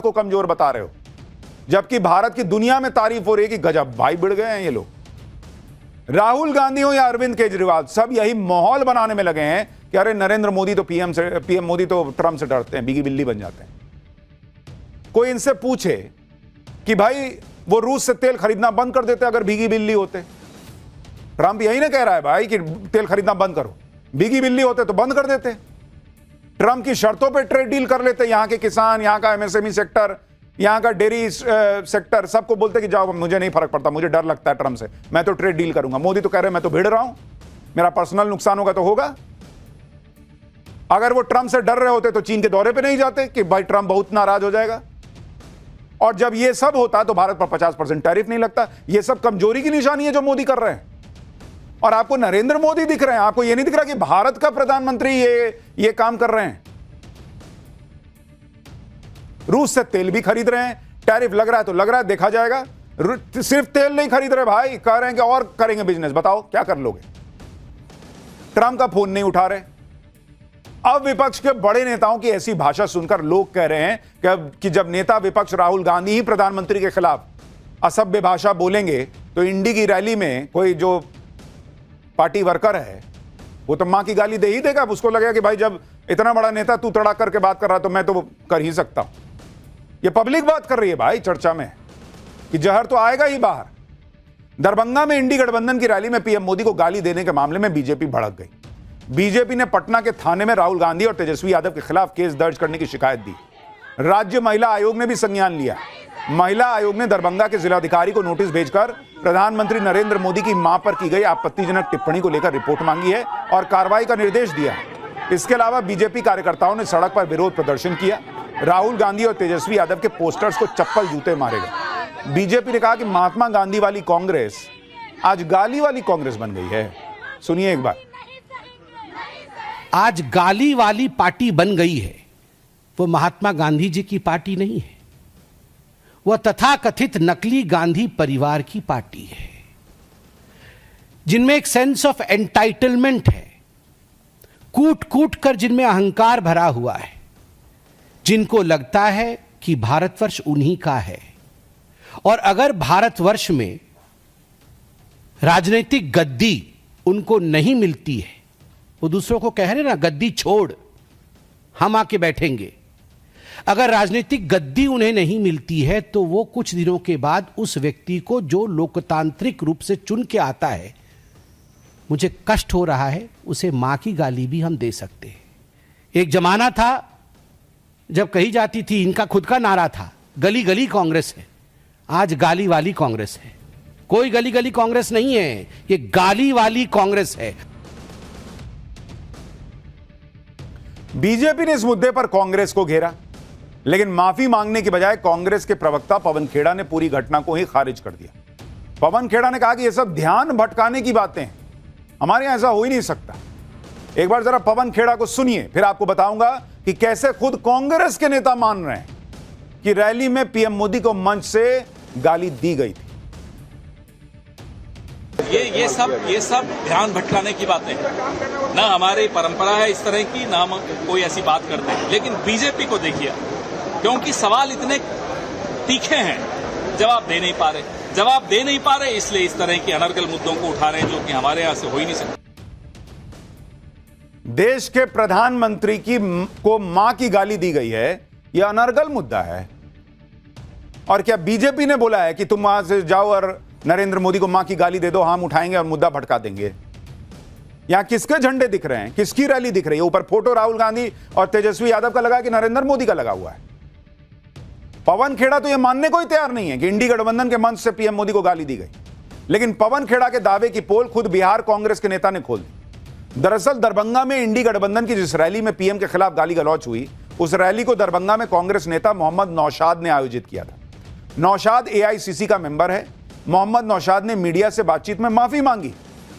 को कमजोर बता रहे हो, जबकि भारत की दुनिया में तारीफ हो रही है कि गजब भाई बिड़ गए हैं ये लोग। राहुल गांधी हो या अरविंद केजरीवाल, सब यही माहौल बनाने में लगे हैं कि अरे नरेंद्र मोदी तो पीएम मोदी तो ट्रंप से डरते हैं, बिगी बिल्ली बन जाते हैं। कोई इनसे पूछे कि भाई वो रूस से तेल खरीदना बंद कर देते अगर भीगी बिल्ली होते। ट्रंप यही ना कह रहा है भाई कि तेल खरीदना बंद करो, भीगी बिल्ली होते तो बंद कर देते। ट्रंप की शर्तों पे ट्रेड डील कर लेते, यहां के किसान, यहां का एमएसएमई सेक्टर, यहां का डेयरी सेक्टर, सबको बोलते कि जाओ मुझे नहीं फर्क पड़ता, मुझे डर लगता है ट्रंप से, मैं तो ट्रेड डील करूंगा। मोदी तो कह रहे मैं तो भिड़ रहा हूं, मेरा पर्सनल नुकसान होगा तो होगा। अगर वो ट्रंप से डर रहे होते तो चीन के दौरे पे नहीं जाते कि भाई ट्रंप बहुत नाराज हो जाएगा। और जब ये सब होता तो भारत पर 50% टैरिफ नहीं लगता। ये सब कमजोरी की निशानी है जो मोदी कर रहे हैं। और आपको नरेंद्र मोदी दिख रहे हैं, आपको ये नहीं दिख रहा कि भारत का प्रधानमंत्री ये काम कर रहे हैं। रूस से तेल भी खरीद रहे हैं, टैरिफ लग रहा है तो लग रहा है, देखा जाएगा। सिर्फ तेल नहीं खरीद रहे भाई, कह रहे हैं कि और करेंगे बिजनेस। बताओ क्या कर लोगे? ट्रंप का फोन नहीं उठा रहे। अब विपक्ष के बड़े नेताओं की ऐसी भाषा सुनकर लोग कह रहे हैं कि जब नेता विपक्ष राहुल गांधी ही प्रधानमंत्री के खिलाफ असभ्य भाषा बोलेंगे तो इंडी की रैली में कोई जो पार्टी वर्कर है वो तो मां की गाली दे ही देगा। उसको लगेगा कि भाई जब इतना बड़ा नेता तू तड़ाक करके बात कर रहा तो मैं तो कर ही सकता हूं। ये पब्लिक बात कर रही है भाई चर्चा में कि जहर तो आएगा ही बाहर। दरभंगा में इंडी गठबंधन की रैली में पीएम मोदी को गाली देने के मामले में बीजेपी भड़क गई। बीजेपी ने पटना के थाने में राहुल गांधी और तेजस्वी यादव के खिलाफ केस दर्ज करने की शिकायत दी। राज्य महिला आयोग ने भी संज्ञान लिया। महिला आयोग ने दरभंगा के जिलाधिकारी को नोटिस भेजकर प्रधानमंत्री नरेंद्र मोदी की मां पर की गई आपत्तिजनक टिप्पणी को लेकर रिपोर्ट मांगी है और कार्रवाई का निर्देश दिया है। इसके अलावा बीजेपी कार्यकर्ताओं ने सड़क पर विरोध प्रदर्शन किया। राहुल गांधी और तेजस्वी यादव के पोस्टर्स को चप्पल जूते मारे गए। बीजेपी ने कहा कि महात्मा गांधी वाली कांग्रेस आज गाली वाली कांग्रेस बन गई है। सुनिए एक बार। आज गाली वाली पार्टी बन गई है। वो महात्मा गांधी जी की पार्टी नहीं है, वह तथाकथित नकली गांधी परिवार की पार्टी है, जिनमें एक सेंस ऑफ एंटाइटलमेंट है, कूट कूट कर जिनमें अहंकार भरा हुआ है, जिनको लगता है कि भारतवर्ष उन्हीं का है। और अगर भारतवर्ष में राजनीतिक गद्दी उनको नहीं मिलती है, वो दूसरों को कह रहे ना गद्दी छोड़ हम आके बैठेंगे। अगर राजनीतिक गद्दी उन्हें नहीं मिलती है तो वो कुछ दिनों के बाद उस व्यक्ति को जो लोकतांत्रिक रूप से चुन के आता है, मुझे कष्ट हो रहा है, उसे मां की गाली भी हम दे सकते हैं। एक जमाना था जब कही जाती थी, इनका खुद का नारा था, गली गली कांग्रेस है। आज गाली वाली कांग्रेस है। कोई गली गली कांग्रेस नहीं है, ये गाली वाली कांग्रेस है। बीजेपी ने इस मुद्दे पर कांग्रेस को घेरा, लेकिन माफी मांगने की बजाय कांग्रेस के प्रवक्ता पवन खेड़ा ने पूरी घटना को ही खारिज कर दिया। पवन खेड़ा ने कहा कि यह सब ध्यान भटकाने की बातें हैं, हमारे यहां ऐसा हो ही नहीं सकता। एक बार जरा पवन खेड़ा को सुनिए, फिर आपको बताऊंगा कि कैसे खुद कांग्रेस के नेता मान रहे हैं कि रैली में पीएम मोदी को मंच से गाली दी गई थी। ये सब ध्यान भटकाने की बातें हैं। ना हमारी परंपरा है इस तरह की, ना हम कोई ऐसी बात करते हैं। लेकिन बीजेपी को देखिए, क्योंकि सवाल इतने तीखे हैं, जवाब दे नहीं पा रहे, इसलिए इस तरह के अनर्गल मुद्दों को उठा रहे हैं जो कि हमारे यहां से हो ही नहीं सकते। देश के प्रधानमंत्री को मां की गाली दी गई है, यह अनर्गल मुद्दा है। और क्या बीजेपी ने बोला है कि तुम वहां से जाओ और नरेंद्र मोदी को मां की गाली दे दो, हम उठाएंगे और मुद्दा भटका देंगे? यहां किसके झंडे दिख रहे हैं, किसकी रैली दिख रही है? ऊपर फोटो राहुल गांधी और तेजस्वी यादव का लगा कि नरेंद्र मोदी का लगा हुआ है। पवन खेड़ा तो यह मानने को ही तैयार नहीं है कि इंडी गठबंधन के मंच से पीएम मोदी को गाली दी गई। लेकिन पवन खेड़ा के दावे की पोल खुद बिहार कांग्रेस के नेता ने खोल दी। दरअसल दरभंगा में इंडी गठबंधन की जिस रैली में पीएम के खिलाफ गाली गलौच हुई, उस रैली को दरभंगा में कांग्रेस नेता मोहम्मद नौशाद ने आयोजित किया था। नौशाद एआईसीसी का मेंबर है। मोहम्मद नौशाद ने मीडिया से बातचीत में माफी मांगी।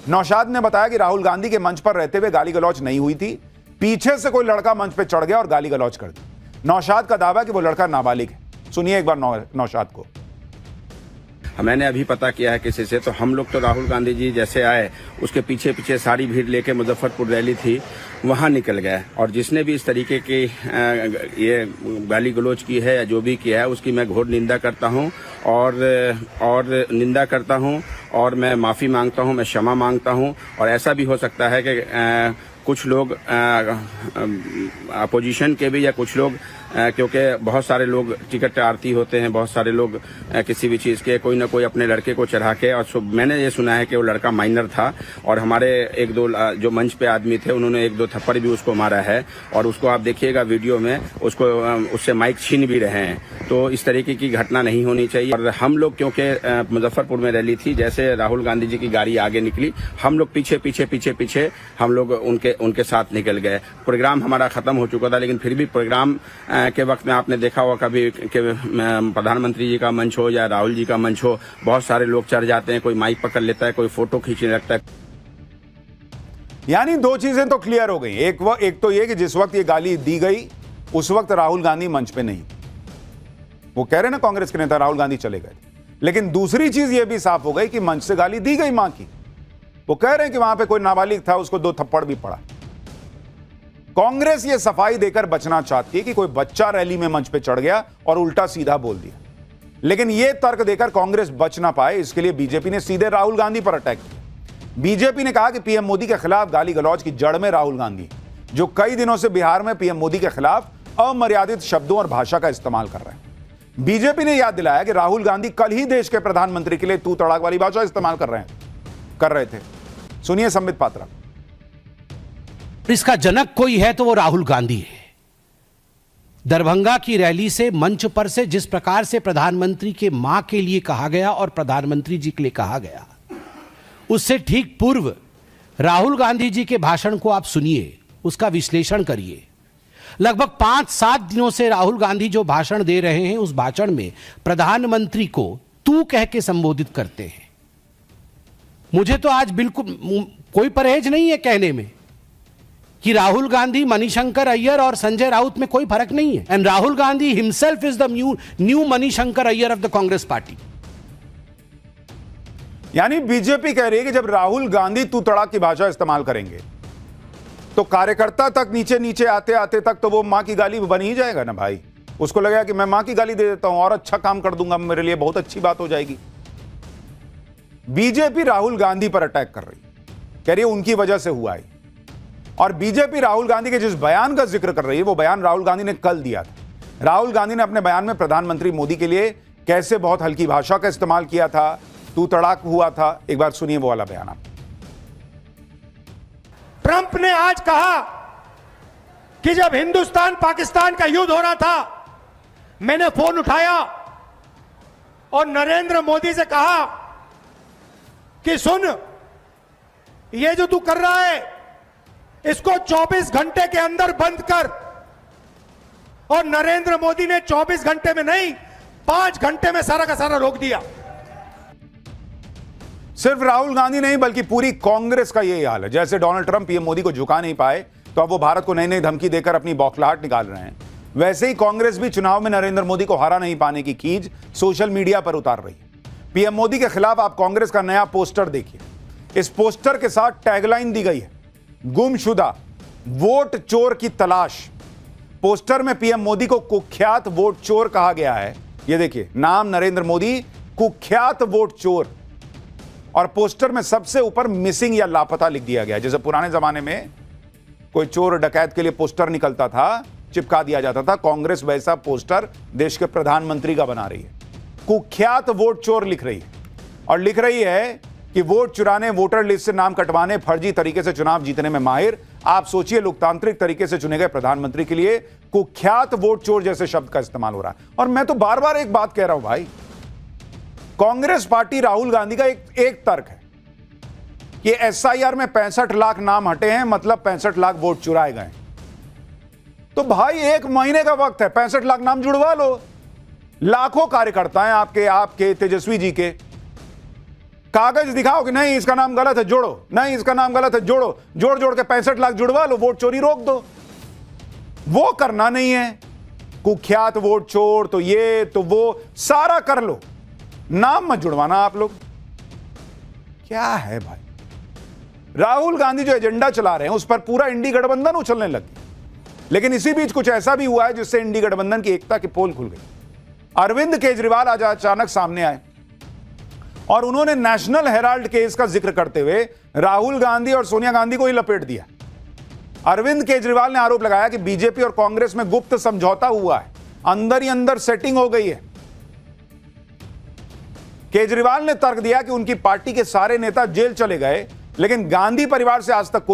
नौशाद ने बताया कि राहुल गांधी के मंच पर रहते हुए गाली गलौच नहीं हुई थी, पीछे से कोई लड़का मंच पर चढ़ गया और गाली गलौच कर दी। नौशाद का दावा है कि वो लड़का नाबालिग है। सुनिए एक बार नौशाद को। मैंने अभी पता किया है किसी से, तो हम लोग तो राहुल गांधी जी जैसे आए उसके पीछे पीछे सारी भीड़ लेके मुजफ्फरपुर रैली थी वहाँ निकल गए। और जिसने भी इस तरीके की ये गाली गलौज की है या जो भी किया है उसकी मैं घोर निंदा करता हूँ और निंदा करता हूँ और मैं माफ़ी मांगता हूँ, मैं क्षमा मांगता हूँ। और ऐसा भी हो सकता है कि कुछ लोग अपोजिशन के भी या कुछ लोग क्योंकि बहुत सारे लोग टिकट आरती होते हैं, बहुत सारे लोग किसी भी चीज़ के कोई ना कोई अपने लड़के को चढ़ा के, और मैंने ये सुना है कि वो लड़का माइनर था और हमारे एक दो जो मंच पे आदमी थे उन्होंने एक दो थप्पड़ भी उसको मारा है और उसको आप देखिएगा वीडियो में, उसको उससे माइक छीन भी रहे हैं। तो इस तरीके की घटना नहीं होनी चाहिए। और हम लोग क्योंकि मुजफ्फरपुर में रैली थी, जैसे राहुल गांधी जी की गाड़ी आगे निकली हम लोग पीछे पीछे पीछे पीछे हम लोग उनके साथ निकल गए। प्रोग्राम हमारा खत्म हो चुका था, लेकिन फिर भी प्रोग्राम के वक्त में आपने देखा होगा कभी कि प्रधानमंत्री जी का मंच हो या राहुल जी का मंच हो, बहुत सारे लोग चढ़ जाते हैं, कोई माइक पकड़ लेता है, कोई फोटो खींचने लगता है। यानी दो चीजें तो क्लियर हो गई। एक तो ये कि जिस वक्त ये गाली दी गई उस वक्त राहुल गांधी मंच पे नहीं, वो कह रहे ना कांग्रेस के नेता राहुल गांधी चले गए। लेकिन दूसरी चीज ये भी साफ हो गई कि मंच से गाली दी गई मां की। वो कह रहे हैं कि वहां पे कोई नाबालिग था, उसको 2 थप्पड़ भी पड़ा। कांग्रेस ये सफाई देकर बचना चाहती है कि कोई बच्चा रैली में मंच पे चढ़ गया और उल्टा सीधा बोल दिया, लेकिन यह तर्क देकर कांग्रेस बच ना पाए, इसके लिए बीजेपी ने सीधे राहुल गांधी पर अटैक किया। बीजेपी ने कहा कि पीएम मोदी के खिलाफ गाली गलौज की जड़ में राहुल गांधी, जो कई दिनों से बिहार में पीएम मोदी के खिलाफ अमर्यादित शब्दों और भाषा का इस्तेमाल कर रहे हैं। बीजेपी ने याद दिलाया कि राहुल गांधी कल ही देश के प्रधानमंत्री के लिए तू तड़ाक वाली भाषा इस्तेमाल कर रहे थे। सुनिए संबित पात्रा। इसका जनक कोई है तो वो राहुल गांधी है। दरभंगा की रैली से मंच पर से जिस प्रकार से प्रधानमंत्री के मां के लिए कहा गया और प्रधानमंत्री जी के लिए कहा गया, उससे ठीक पूर्व राहुल गांधी जी के भाषण को आप सुनिए, उसका विश्लेषण करिए। लगभग 5-7 दिनों से राहुल गांधी जो भाषण दे रहे हैं, उस भाषण में प्रधानमंत्री को तू कह के संबोधित करते हैं। मुझे तो आज बिल्कुल कोई परहेज नहीं है कहने में कि राहुल गांधी, मणिशंकर अय्यर और संजय राउत में कोई फर्क नहीं है। And Rahul Gandhi himself is the new Manishankar Iyer of the Congress party. यानी बीजेपी कह रही है कि जब राहुल गांधी तू तड़ाक की भाषा इस्तेमाल करेंगे तो कार्यकर्ता तक नीचे नीचे आते आते तक तो वो मां की गाली बन ही जाएगा ना भाई। उसको लगेगा कि मैं मां की गाली दे देता हूं और अच्छा काम कर दूंगा, मेरे लिए बहुत अच्छी बात हो जाएगी। बीजेपी राहुल गांधी पर अटैक कर रही, कह रही है उनकी वजह से हुआ है। और बीजेपी राहुल गांधी के जिस बयान का जिक्र कर रही है वो बयान राहुल गांधी ने कल दिया था। राहुल गांधी ने अपने बयान में प्रधानमंत्री मोदी के लिए कैसे बहुत हल्की भाषा का इस्तेमाल किया था, तू तड़ाक हुआ था। एक बार सुनिए वो वाला बयान आप। ट्रंप ने आज कहा कि जब हिंदुस्तान पाकिस्तान का युद्ध हो रहा था, मैंने फोन उठाया और नरेंद्र मोदी से कहा कि सुन, ये जो तू कर रहा है इसको 24 घंटे के अंदर बंद कर। और नरेंद्र मोदी ने 24 घंटे में नहीं, 5 घंटे में सारा का सारा रोक दिया। सिर्फ राहुल गांधी नहीं बल्कि पूरी कांग्रेस का यही हाल है। जैसे डोनाल्ड ट्रंप पीएम मोदी को झुका नहीं पाए तो अब वो भारत को नई नई धमकी देकर अपनी बौखलाहट निकाल रहे हैं, वैसे ही कांग्रेस भी चुनाव में नरेंद्र मोदी को हरा नहीं पाने की खींच सोशल मीडिया पर उतार रही है। पीएम मोदी के खिलाफ आप कांग्रेस का नया पोस्टर देखिए। इस पोस्टर के साथ टैगलाइन दी गई है, गुमशुदा वोट चोर की तलाश। पोस्टर में पीएम मोदी को कुख्यात वोट चोर कहा गया है। यह देखिए, नाम नरेंद्र मोदी, कुख्यात वोट चोर। और पोस्टर में सबसे ऊपर मिसिंग या लापता लिख दिया गया। जैसे पुराने जमाने में कोई चोर डकैत के लिए पोस्टर निकलता था, चिपका दिया जाता था, कांग्रेस वैसा पोस्टर देश के प्रधानमंत्री का बना रही है। कुख्यात वोट चोर लिख रही है और लिख रही है कि वोट चुराने, वोटर लिस्ट से नाम कटवाने, फर्जी तरीके से चुनाव जीतने में माहिर। आप सोचिए, लोकतांत्रिक तरीके से चुने गए प्रधानमंत्री के लिए कुख्यात वोट चोर जैसे शब्द का इस्तेमाल हो रहा है। और मैं तो बार बार एक बात कह रहा हूं भाई, कांग्रेस पार्टी, राहुल गांधी का एक तर्क है कि एसआईआर में 65 लाख नाम हटे हैं, मतलब 65 लाख वोट चुराए गए। तो भाई 1 महीने का वक्त है, 65 लाख नाम जुड़वा लो। लाखों कार्यकर्ता हैं आपके तेजस्वी जी के। कागज दिखाओ कि नहीं इसका नाम गलत है, जोड़ो, नहीं इसका नाम गलत है, जोड़ो, जोड़ के 65 लाख जुड़वा लो, वोट चोरी रोक दो। वो करना नहीं है। कुख्यात वोट चोर तो ये तो वो सारा कर लो, नाम मत जुड़वाना आप लोग। क्या है भाई, राहुल गांधी जो एजेंडा चला रहे हैं उस पर पूरा इंडी गठबंधन उछलने लग गया। लेकिन इसी बीच कुछ ऐसा भी हुआ है जिससे इंडी गठबंधन की एकता की पोल खुल गई। अरविंद केजरीवाल आज अचानक सामने आए और उन्होंने नेशनल हेराल्ड केस का जिक्र करते हुए राहुल गांधी और सोनिया गांधी को ही लपेट दिया। अरविंद केजरीवाल ने आरोप लगाया कि बीजेपी और कांग्रेस में गुप्त समझौता हुआ है, अंदर ही अंदर सेटिंग हो गई है। केजरीवाल ने तर्क दिया कि उनकी पार्टी के सारे नेता जेल चले गए, लेकिन गांधी परिवार से आज तक